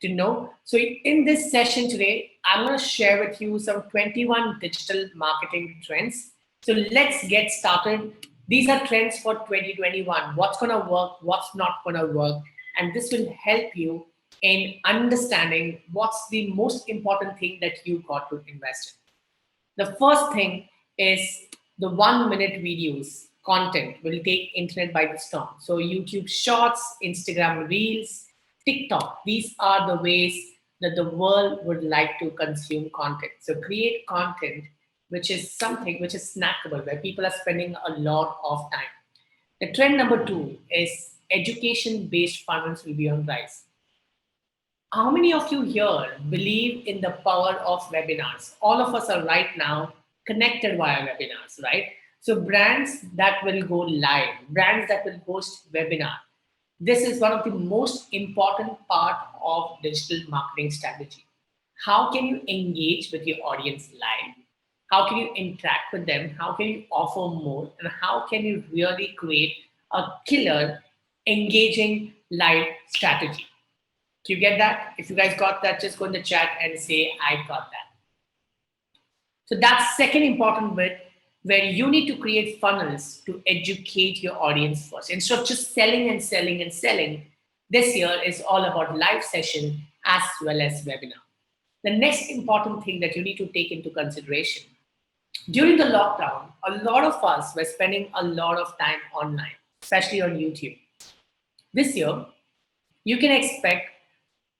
to know. So in this session today, I'm going to share with you some 21 digital marketing trends. So let's get started. These are trends for 2021. What's going to work, what's not going to work. And this will help you in understanding what's the most important thing that you got to invest in. The first thing is the 1 minute videos content will take internet by the storm. So YouTube Shorts, Instagram Reels, TikTok, these are the ways that the world would like to consume content. So create content which is something which is snackable, where people are spending a lot of time. The trend number two is education-based funnels will be on rise. How many of you here believe in the power of webinars? All of us are right now connected via webinars, right? So brands that will go live, brands that will host webinar. This is one of the most important part of digital marketing strategy. How can you engage with your audience live? How can you interact with them? How can you offer more? And how can you really create a killer, engaging live strategy? Do you get that? If you guys got that, just go in the chat and say, I got that. So that's second important bit where you need to create funnels to educate your audience first. Instead of just selling and selling and selling, this year is all about live session as well as webinar. The next important thing that you need to take into consideration, during the lockdown, a lot of us were spending a lot of time online, especially on YouTube. This year, you can expect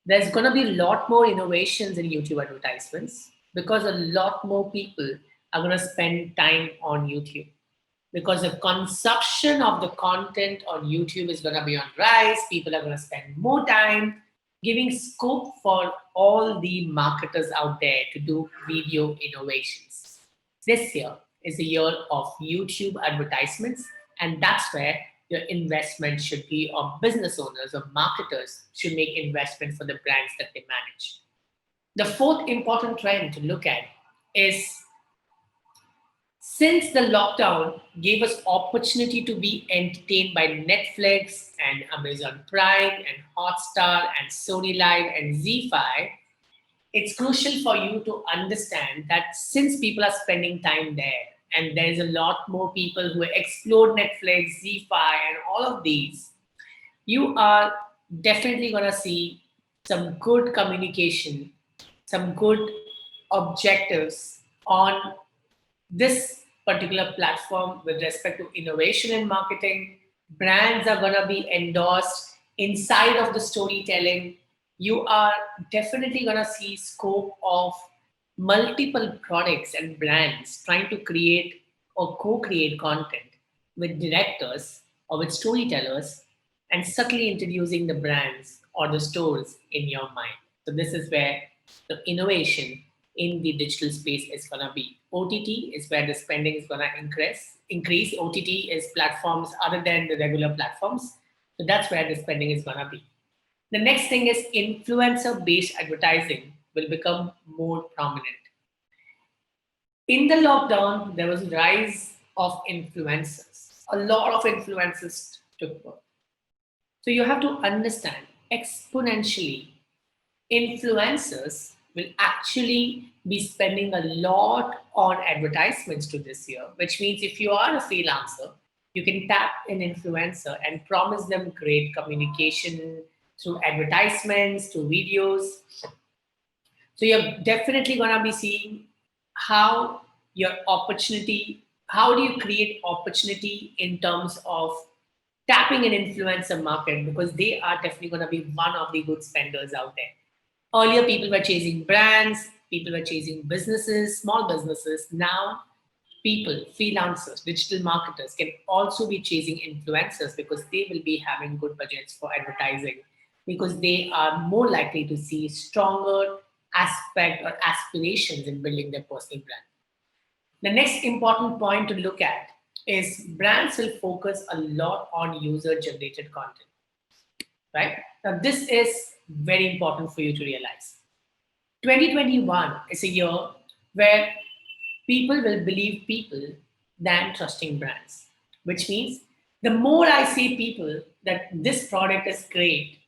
there's going to be a lot more innovations in YouTube advertisements because a lot more people are going to spend time on YouTube. Because the consumption of the content on YouTube is going to be on rise, people are going to spend more time, giving scope for all the marketers out there to do video innovations. This year is the year of YouTube advertisements, and that's where your investment should be, or business owners or marketers should make investment for the brands that they manage. The fourth important trend to look at is, since the lockdown gave us opportunity to be entertained by Netflix and Amazon Prime and Hotstar and Sony Live and Z5, it's crucial for you to understand that since people are spending time there, and there's a lot more people who explore Netflix, Z5, and all of these, you are definitely going to see some good communication, some good objectives on this particular platform with respect to innovation in marketing. Brands are going to be endorsed inside of the storytelling. You are definitely going to see scope of multiple products and brands trying to create or co-create content with directors or with storytellers and subtly introducing the brands or the stores in your mind. So this is where the innovation in the digital space is going to be. OTT is where the spending is going to increase. OTT is platforms other than the regular platforms. So that's where the spending is going to be. The next thing is influencer-based advertising will become more prominent. In the lockdown, there was a rise of influencers. A lot of influencers took birth. So you have to understand exponentially, influencers will actually be spending a lot on advertisements to this year, which means if you are a freelancer, you can tap an influencer and promise them great communication through advertisements, through videos. So you're definitely going to be seeing how your opportunity, how do you create opportunity in terms of tapping an influencer market, because they are definitely going to be one of the good spenders out there. Earlier, people were chasing brands, people were chasing businesses, small businesses. Now, people, freelancers, digital marketers can also be chasing influencers because they will be having good budgets for advertising, because they are more likely to see stronger aspect or aspirations in building their personal brand. The next important point to look at is brands will focus a lot on user-generated content, right? Now, this is very important for you to realize. 2021 is a year where people will believe people than trusting brands, which means the more I say people that this product is great,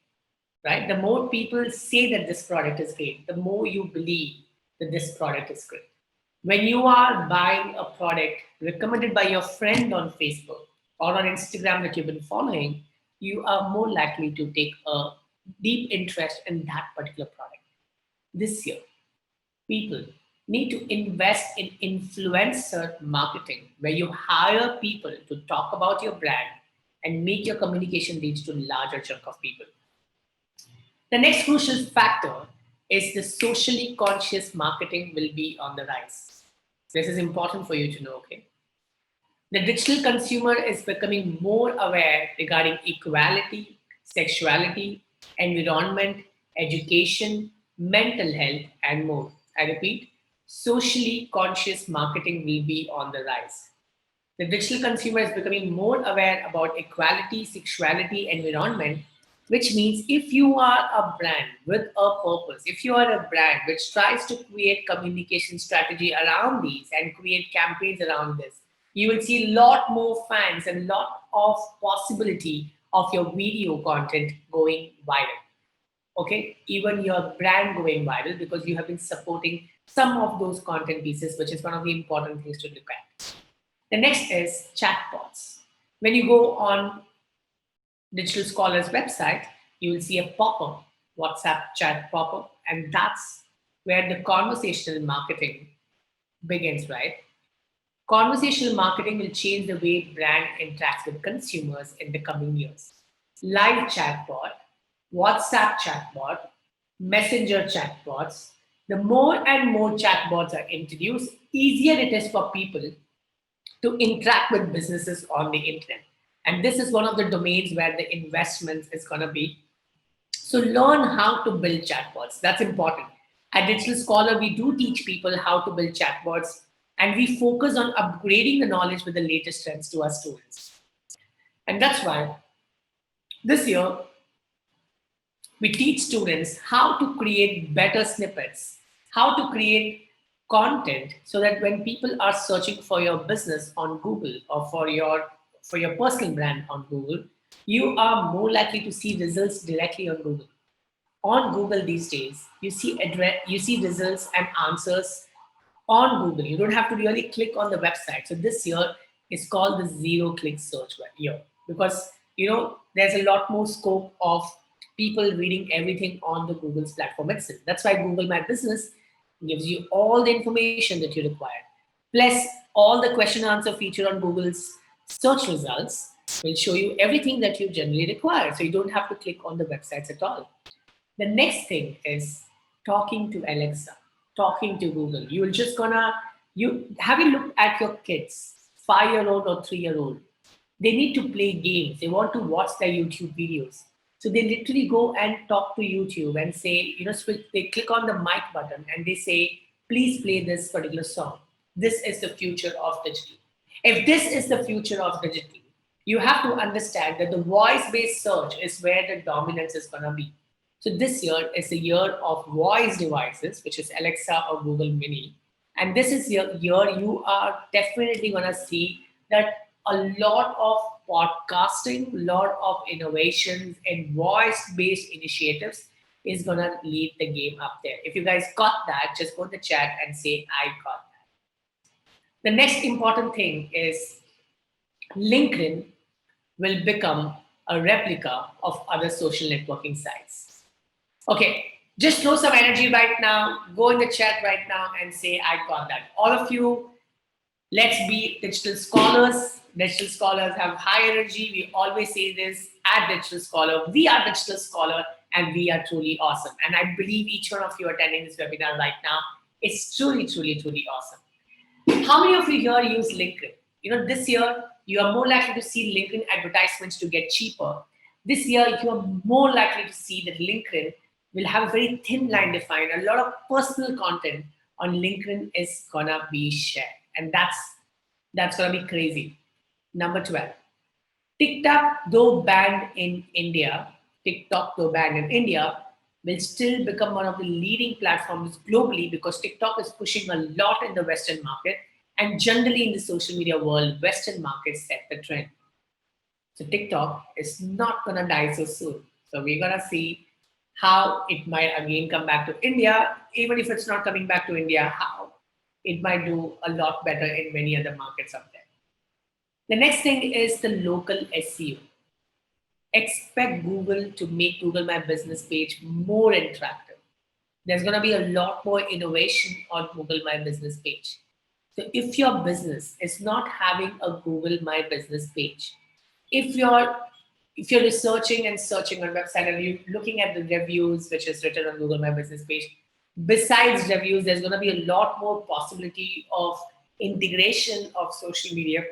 right? The more people say that this product is great, the more you believe that this product is great. When you are buying a product recommended by your friend on Facebook or on Instagram that you've been following, you are more likely to take a deep interest in that particular product. This year, people need to invest in influencer marketing, where you hire people to talk about your brand and make your communication reach to a larger chunk of people. The next crucial factor is the socially conscious marketing will be on the rise. This is important for you to know, okay? The digital consumer is becoming more aware regarding equality, sexuality, environment, education, mental health, and more. I repeat, socially conscious marketing will be on the rise. The digital consumer is becoming more aware about equality, sexuality, environment, which means if you are a brand with a purpose, if you are a brand which tries to create communication strategy around these and create campaigns around this, you will see a lot more fans and a lot of possibility of your video content going viral. Okay, even your brand going viral because you have been supporting some of those content pieces, which is one of the important things to look at. The next is chatbots. When you go on Digital Scholar's website, you will see a pop-up, WhatsApp chat pop-up, and that's where the conversational marketing begins, right? Conversational marketing will change the way brand interacts with consumers in the coming years. Live chatbot, WhatsApp chatbot, Messenger chatbots. The more and more chatbots are introduced, easier it is for people to interact with businesses on the internet. And this is one of the domains where the investments is going to be. So learn how to build chatbots. That's important. At Digital Scholar, we do teach people how to build chatbots, and we focus on upgrading the knowledge with the latest trends to our students. And that's why this year we teach students how to create better snippets, how to create content so that when people are searching for your business on Google or for your personal brand on Google, you are more likely to see results directly on Google. On Google these days, you see results and answers on Google. You don't have to really click on the website. So this year is called the zero-click search year because there's a lot more scope of people reading everything on the Google's platform itself. That's why Google My Business gives you all the information that you require. Plus, all the question answer feature on Google's search results will show you everything that you generally require. So you don't have to click on the websites at all. The next thing is talking to Alexa, talking to Google. You will just you have a look at your kids, 5-year-old or 3-year-old. They need to play games. They want to watch their YouTube videos. So they literally go and talk to YouTube and say, they click on the mic button and they say, please play this particular song. This is the future of digital. If this is the future of digital, you have to understand that the voice-based search is where the dominance is going to be. So this year is the year of voice devices, which is Alexa or Google Mini. And this is your year you are definitely going to see that a lot of podcasting, a lot of innovations and voice-based initiatives is going to lead the game up there. If you guys got that, just go to the chat and say, I got that. The next important thing is LinkedIn will become a replica of other social networking sites. Okay, just throw some energy right now. Go in the chat right now and say, I got that. All of you, let's be digital scholars. Digital scholars have high energy. We always say this at Digital Scholar. We are Digital Scholar and we are truly awesome. And I believe each one of you attending this webinar right now is truly, truly, truly awesome. How many of you here use LinkedIn? This year, you are more likely to see LinkedIn advertisements to get cheaper. This year, you are more likely to see that LinkedIn will have a very thin line defined. A lot of personal content on LinkedIn is gonna be shared. And that's gonna be crazy. Number 12. TikTok, though banned in India, will still become one of the leading platforms globally because TikTok is pushing a lot in the Western market, and generally in the social media world, Western markets set the trend. So TikTok is not gonna die so soon. So we're gonna see how it might again come back to India, even if it's not coming back to India, how it might do a lot better in many other markets out there. The next thing is the local SEO. Expect Google to make Google My Business page more interactive. There's going to be a lot more innovation on Google My Business page. So if your business is not having a Google My Business page, if you're if you're researching and searching on website and you're looking at the reviews which is written on Google My Business page, besides reviews, there's going to be a lot more possibility of integration of social media.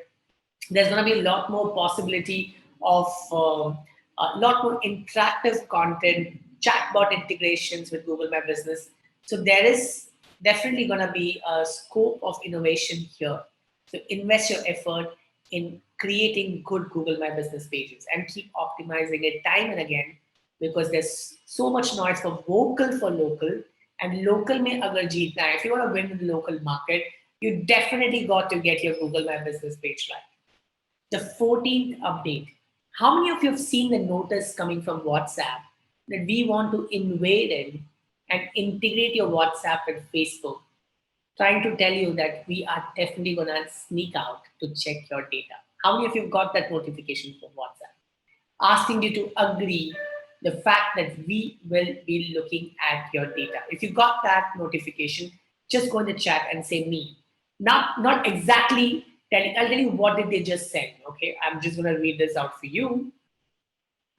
There's going to be a lot more possibility of a lot more interactive content, chatbot integrations with Google My Business. So there is definitely going to be a scope of innovation here. So invest your effort in creating good Google My Business pages and keep optimizing it time and again, because there's so much noise for local, and local mein agar jeetna hai. If you want to win in the local market, you definitely got to get your Google My Business page right. The 14th update. How many of you have seen the notice coming from WhatsApp that we want to invade in and integrate your WhatsApp with Facebook, trying to tell you that we are definitely going to sneak out to check your data? How many of you got that notification from WhatsApp asking you to agree the fact that we will be looking at your data? If you got that notification, just go in the chat and say me. Not exactly telling. I'll tell you what did they just send. Okay, I'm just gonna read this out for you.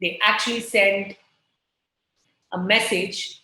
They actually sent a message.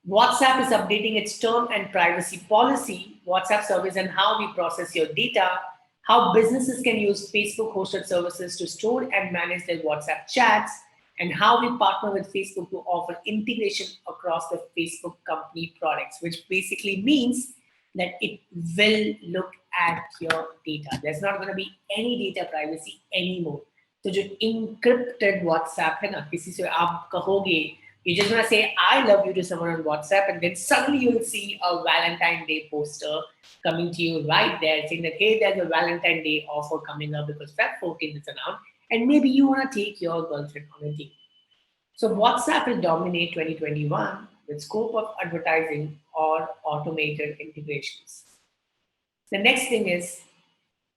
WhatsApp is updating its term and privacy policy, WhatsApp service, and how we process your data, how businesses can use Facebook hosted services to store and manage their WhatsApp chats, and how we partner with Facebook to offer integration across the Facebook company products, which basically means that it will look at your data. There's not going to be any data privacy anymore. तो जो encrypted WhatsApp है ना, किसी से आप कहोगे, you're just gonna say I love you to someone on WhatsApp, and then suddenly you'll see a Valentine Day poster coming to you right there saying that hey, there's a Valentine Day offer coming up because Feb 14th is announced, and maybe you wanna take your girlfriend on a date. So WhatsApp will dominate 2021 with scope of advertising or automated integrations. The next thing is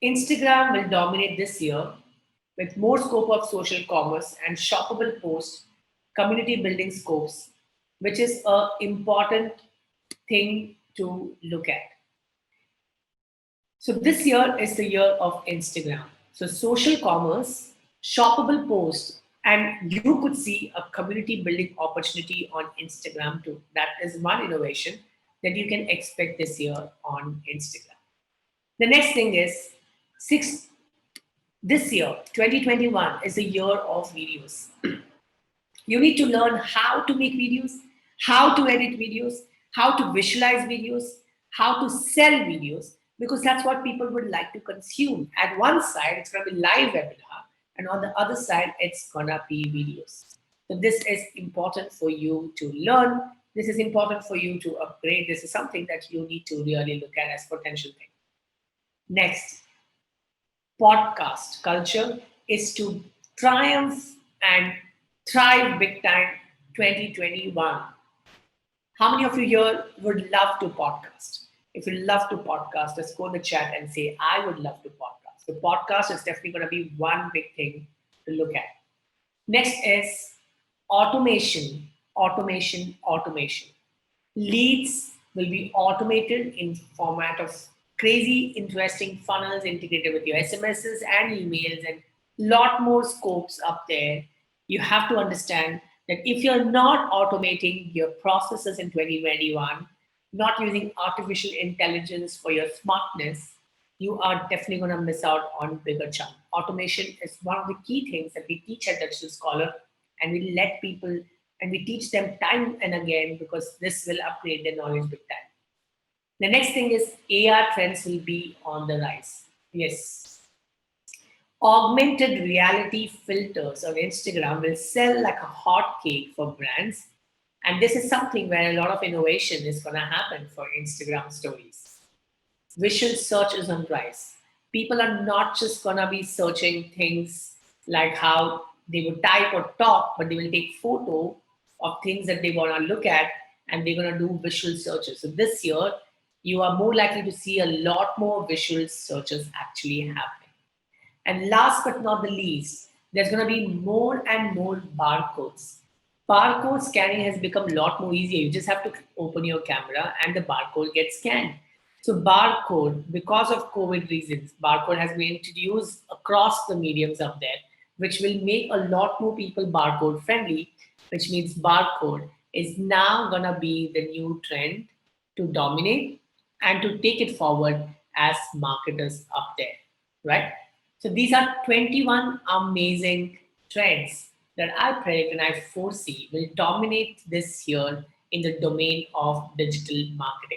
Instagram will dominate this year with more scope of social commerce and shoppable posts, community building scopes, which is an important thing to look at. So this year is the year of Instagram. So social commerce, shoppable posts, and you could see a community building opportunity on Instagram too. That is one innovation that you can expect this year on Instagram. The next thing is this year, 2021, is a year of videos. You need to learn how to make videos, how to edit videos, how to visualize videos, how to sell videos, because that's what people would like to consume. At one side, it's going to be live webinar, and on the other side, it's going to be videos. So this is important for you to learn. This is important for you to upgrade. This is something that you need to really look at as potential thing. Next, podcast culture is to triumph and thrive big time 2021. How many of you here would love to podcast? If you love to podcast, let's go in the chat and say, I would love to podcast. The podcast is definitely going to be one big thing to look at. Next is automation, automation, automation. Leads will be automated in format of crazy, interesting funnels integrated with your SMSs and emails, and lot more scopes up there. You have to understand that if you're not automating your processes in 2021, not using artificial intelligence for your smartness, you are definitely going to miss out on bigger chunk. Automation is one of the key things that we teach at Digital Scholar, and we let people and we teach them time and again because this will upgrade their knowledge big time. The next thing is AR trends will be on the rise. Yes. Augmented reality filters on Instagram will sell like a hot cake for brands. And this is something where a lot of innovation is going to happen for Instagram stories. Visual search is on rise. People are not just going to be searching things like how they would type or talk, but they will take photo of things that they want to look at, and they're going to do visual searches. So this year, you are more likely to see a lot more visual searches actually happening. And last but not the least, there's going to be more and more barcodes. Barcode scanning has become a lot more easier. You just have to open your camera and the barcode gets scanned. So barcode, because of COVID reasons, barcode has been introduced across the mediums up there, which will make a lot more people barcode friendly, which means barcode is now gonna be the new trend to dominate and to take it forward as marketers up there, right? So these are 21 amazing trends that I predict and I foresee will dominate this year in the domain of digital marketing.